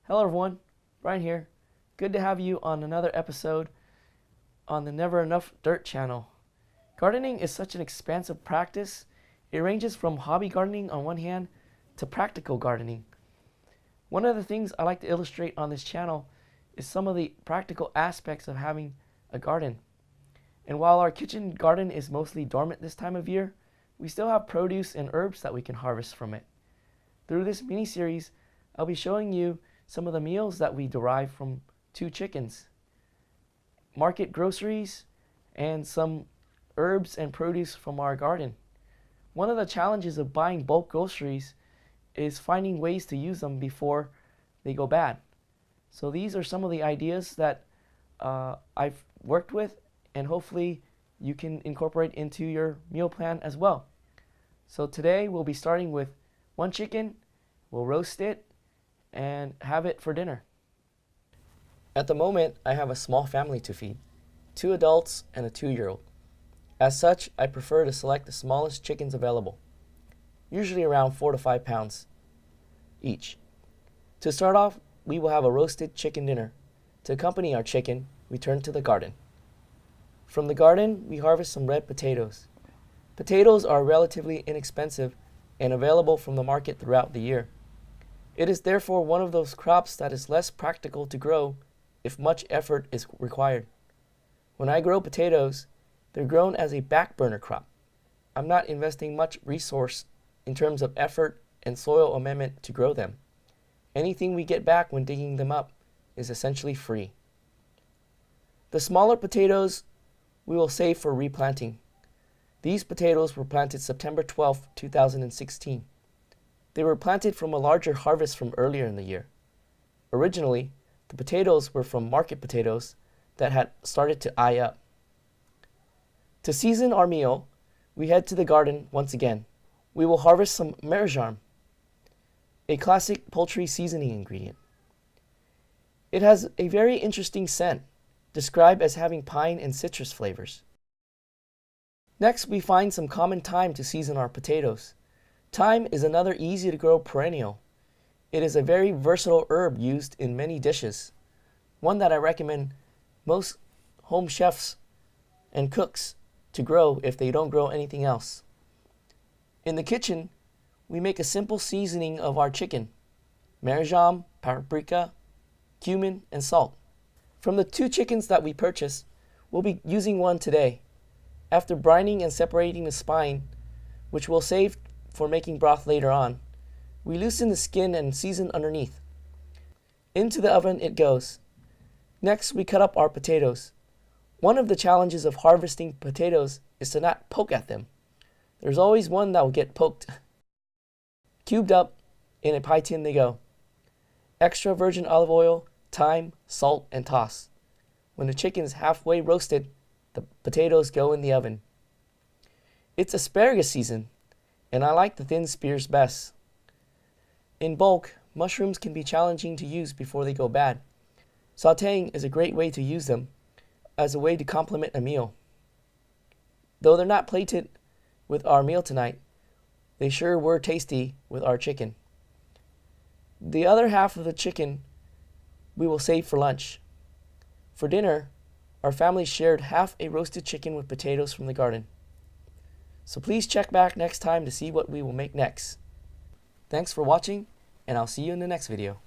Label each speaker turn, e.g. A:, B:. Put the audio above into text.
A: Hello everyone, Brian here. Good to have you on another episode on the Never Enough Dirt channel. Gardening is such an expansive practice. It ranges from hobby gardening on one hand to practical gardening. One of the things I like to illustrate on this channel is some of the practical aspects of having a garden. And while our kitchen garden is mostly dormant this time of year, we still have produce and herbs that we can harvest from it. Through this mini-series, I'll be showing you some of the meals that we derive from 2 chickens, market groceries, and some herbs and produce from our garden. One of the challenges of buying bulk groceries is finding ways to use them before they go bad. So these are some of the ideas that I've worked with, and hopefully you can incorporate into your meal plan as well. So today we'll be starting with 1 chicken. We'll roast it and have it for dinner. At the moment, I have a small family to feed, 2 adults and a 2-year-old. As such, I prefer to select the smallest chickens available, usually around 4 to 5 pounds each. To start off, we will have a roasted chicken dinner. To accompany our chicken, we turn to the garden. From the garden, we harvest some red potatoes. Potatoes are relatively inexpensive and available from the market throughout the year. It is therefore one of those crops that is less practical to grow if much effort is required. When I grow potatoes, they're grown as a back burner crop. I'm not investing much resource in terms of effort and soil amendment to grow them. Anything we get back when digging them up is essentially free. The smaller potatoes we will save for replanting. These potatoes were planted September 12, 2016. They were planted from a larger harvest from earlier in the year. Originally, the potatoes were from market potatoes that had started to eye up. To season our meal, we head to the garden once again. We will harvest some marjoram, a classic poultry seasoning ingredient. It has a very interesting scent, described as having pine and citrus flavors. Next, we find some common thyme to season our potatoes. Thyme is another easy to grow perennial. It is a very versatile herb used in many dishes, one that I recommend most home chefs and cooks to grow if they don't grow anything else. In the kitchen, we make a simple seasoning of our chicken: marjoram, paprika, cumin, and salt. From the 2 chickens that we purchased, we'll be using 1 today. After brining and separating the spine, which we'll save for making broth later on, we loosen the skin and season underneath. Into the oven it goes. Next, we cut up our potatoes. One of the challenges of harvesting potatoes is to not poke at them. There's always one that will get poked. Cubed up, in a pie tin they go. Extra virgin olive oil, thyme, salt, and toss. When the chicken is halfway roasted, the potatoes go in the oven. It's asparagus season, and I like the thin spears best. In bulk, mushrooms can be challenging to use before they go bad. Sautéing is a great way to use them as a way to complement a meal. Though they're not plated with our meal tonight, they sure were tasty with our chicken. The other half of the chicken we will save for lunch. For dinner, our family shared half a roasted chicken with potatoes from the garden. So please check back next time to see what we will make next. Thanks for watching, and I'll see you in the next video.